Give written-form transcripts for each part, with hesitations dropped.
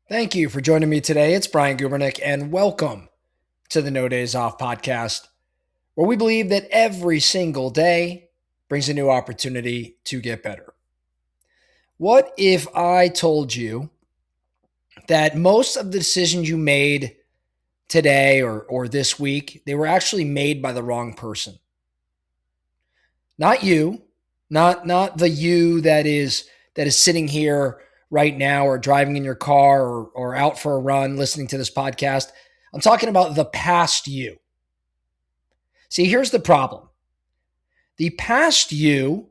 Thank you for joining me today. It's Brian Gubernick, and welcome to the No Days Off podcast, where we believe that every single day brings a new opportunity to get better. What if I told you that most of the decisions you made today or this week, they were actually made by the wrong person? Not you, not the you that is sitting here right now or driving in your car or out for a run listening to this podcast. I'm talking about the past you. See, here's the problem. The past you,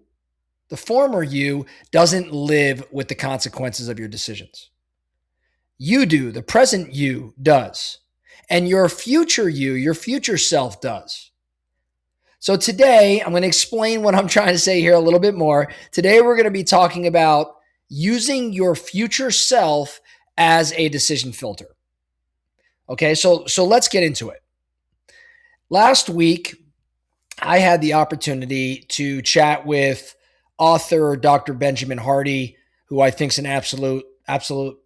the former you, doesn't live with the consequences of your decisions. You do, the present you does. And your future you, your future self does. So today, I'm going to explain what I'm trying to say here a little bit more. Today, we're going to be talking about using your future self as a decision filter. Okay, so let's get into it. Last week, I had the opportunity to chat with author Dr. Benjamin Hardy, who I think is an absolute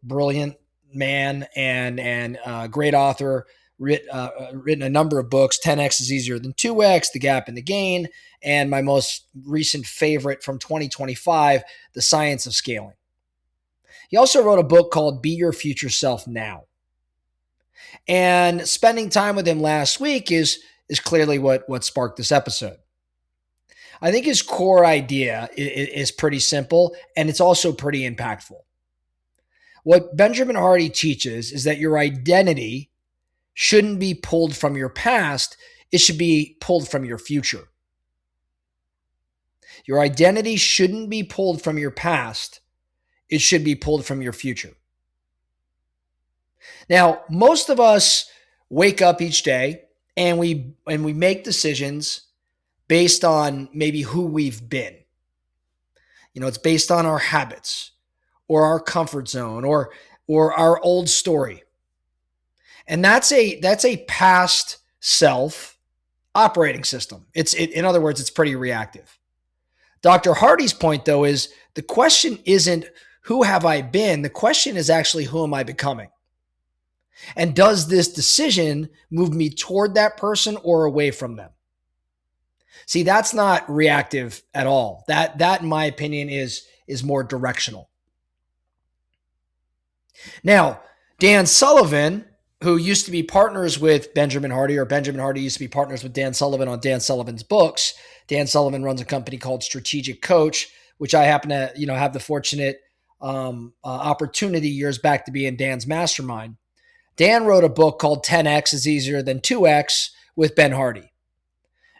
brilliant man and great author. Written a number of books. 10x is easier than 2x, The Gap and the Gain, and my most recent favorite from 2025, The Science of Scaling. He also wrote a book called Be Your Future Self Now. And spending time with him last week is clearly what sparked this episode. I think his core idea is pretty simple, and it's also pretty impactful. What Benjamin Hardy teaches is that your identity shouldn't be pulled from your past, it should be pulled from your future. Your identity shouldn't be pulled from your past, it should be pulled from your future. Now, most of us wake up each day and we make decisions based on maybe who we've been. It's based on our habits or our comfort zone or our old story. And that's a past self operating system. In other words, it's pretty reactive. Dr. Hardy's point, though, is the question isn't who have I been? The question is actually who am I becoming? And does this decision move me toward that person or away from them? See, that's not reactive at all. That in my opinion is more directional. Now, Dan Sullivan, who used to be partners with Benjamin Hardy, or Benjamin Hardy used to be partners with Dan Sullivan on Dan Sullivan's books. Dan Sullivan runs a company called Strategic Coach, which I happen to, have the fortunate opportunity years back to be in Dan's mastermind. Dan wrote a book called 10x is easier than 2x with Ben Hardy.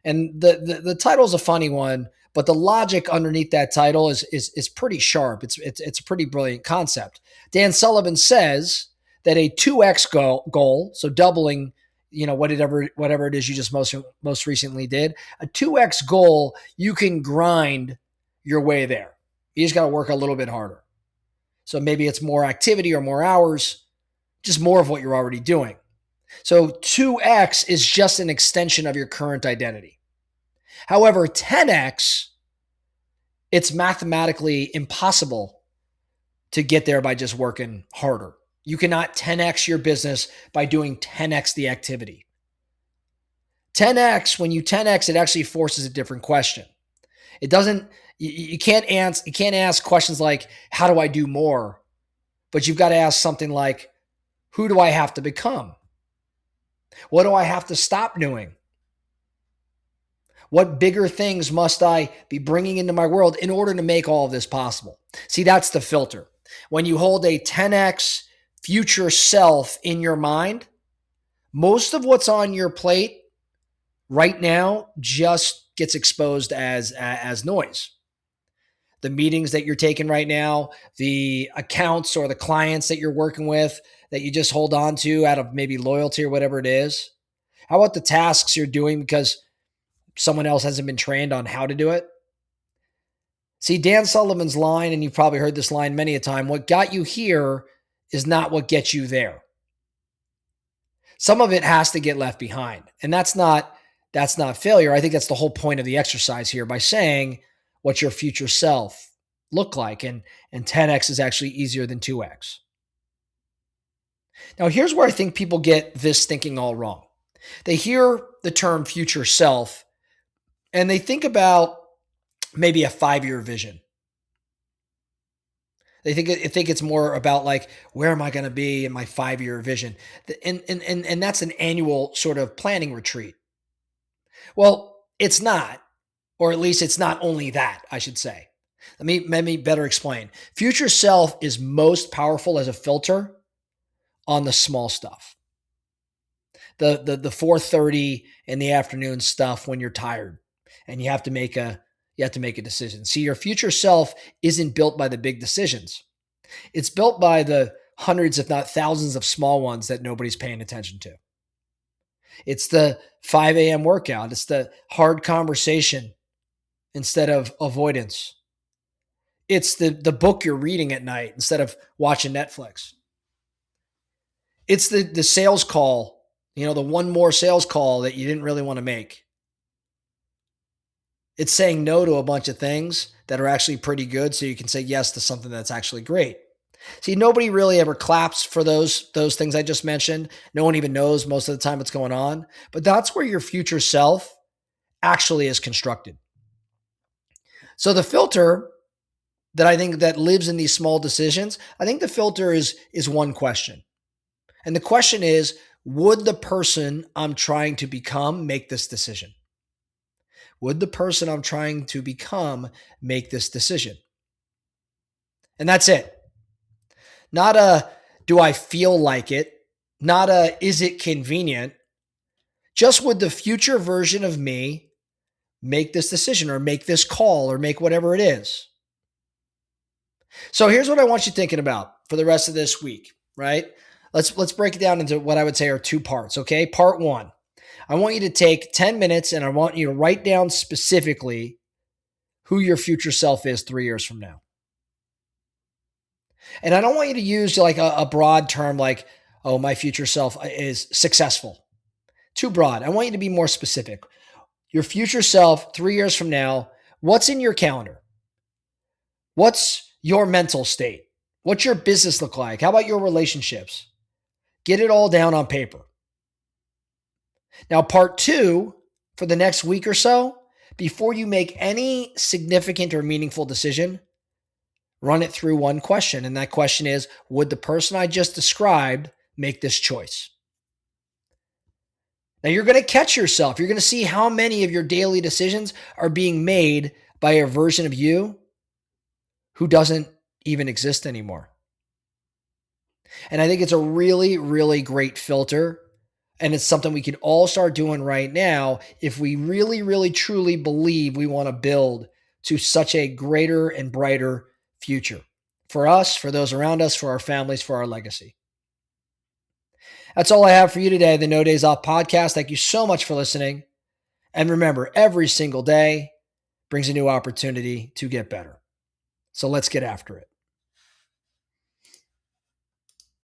And the title is a funny one, but the logic underneath that title is pretty sharp. It's a pretty brilliant concept. Dan Sullivan says that a 2x goal, so doubling, whatever it is you just most recently did, a 2x goal, you can grind your way there. You just got to work a little bit harder. So maybe it's more activity or more hours, just more of what you're already doing. So 2x is just an extension of your current identity. However, 10x, it's mathematically impossible to get there by just working harder. You cannot 10x your business by doing 10x the activity. 10x, when you 10x, it actually forces a different question. It doesn't, you can't ask questions like, how do I do more? But you've got to ask something like, who do I have to become? What do I have to stop doing? What bigger things must I be bringing into my world in order to make all of this possible? See, that's the filter. When you hold a 10x future self in your mind, most of what's on your plate right now just gets exposed as noise. The meetings that you're taking right now, the accounts or the clients that you're working with that you just hold on to out of maybe loyalty or whatever it is. How about the tasks you're doing because someone else hasn't been trained on how to do it? See, Dan Sullivan's line, and you've probably heard this line many a time, what got you here is not what gets you there. Some of it has to get left behind. And that's not failure. I think that's the whole point of the exercise here by saying what your future self look like. And 10x is actually easier than 2x. Now, here's where I think people get this thinking all wrong. They hear the term future self and they think about maybe a 5-year vision. They think it's more about like, where am I going to be in my 5-year vision? And that's an annual sort of planning retreat. Well, it's not, or at least it's not only that, I should say. Let me better explain. Future self is most powerful as a filter on the small stuff. The 4:30 in the afternoon stuff when you're tired and you have to make a decision. See, your future self isn't built by the big decisions. It's built by the hundreds, if not thousands, of small ones that nobody's paying attention to. It's the 5 a.m. workout. It's the hard conversation instead of avoidance. It's the book you're reading at night instead of watching Netflix. It's the sales call, the one more sales call that you didn't really want to make. It's saying no to a bunch of things that are actually pretty good so you can say yes to something that's actually great. See, nobody really ever claps for those things I just mentioned. No one even knows most of the time what's going on. But that's where your future self actually is constructed. So the filter that I think that lives in these small decisions, I think the filter is one question. And the question is, would the person I'm trying to become make this decision? Would the person I'm trying to become make this decision? And that's it. Not a, do I feel like it? Not a, is it convenient? Just would the future version of me make this decision or make this call or make whatever it is? So here's what I want you thinking about for the rest of this week, right? Let's break it down into what I would say are 2 parts, okay? Part 1, I want you to take 10 minutes and I want you to write down specifically who your future self is 3 years from now. And I don't want you to use like a broad term like, oh, my future self is successful. Too broad. I want you to be more specific. Your future self 3 years from now, what's in your calendar? What's your mental state? What's your business look like? How about your relationships? Get it all down on paper. Now, part 2, for the next week or so, before you make any significant or meaningful decision, run it through one question. And that question is, would the person I just described make this choice? Now, you're going to catch yourself. You're going to see how many of your daily decisions are being made by a version of you who doesn't even exist anymore. And I think it's a really, really great filter. And it's something we can all start doing right now if we really, really, truly believe we want to build to such a greater and brighter future for us, for those around us, for our families, for our legacy. That's all I have for you today, the No Days Off podcast. Thank you so much for listening. And remember, every single day brings a new opportunity to get better. So let's get after it.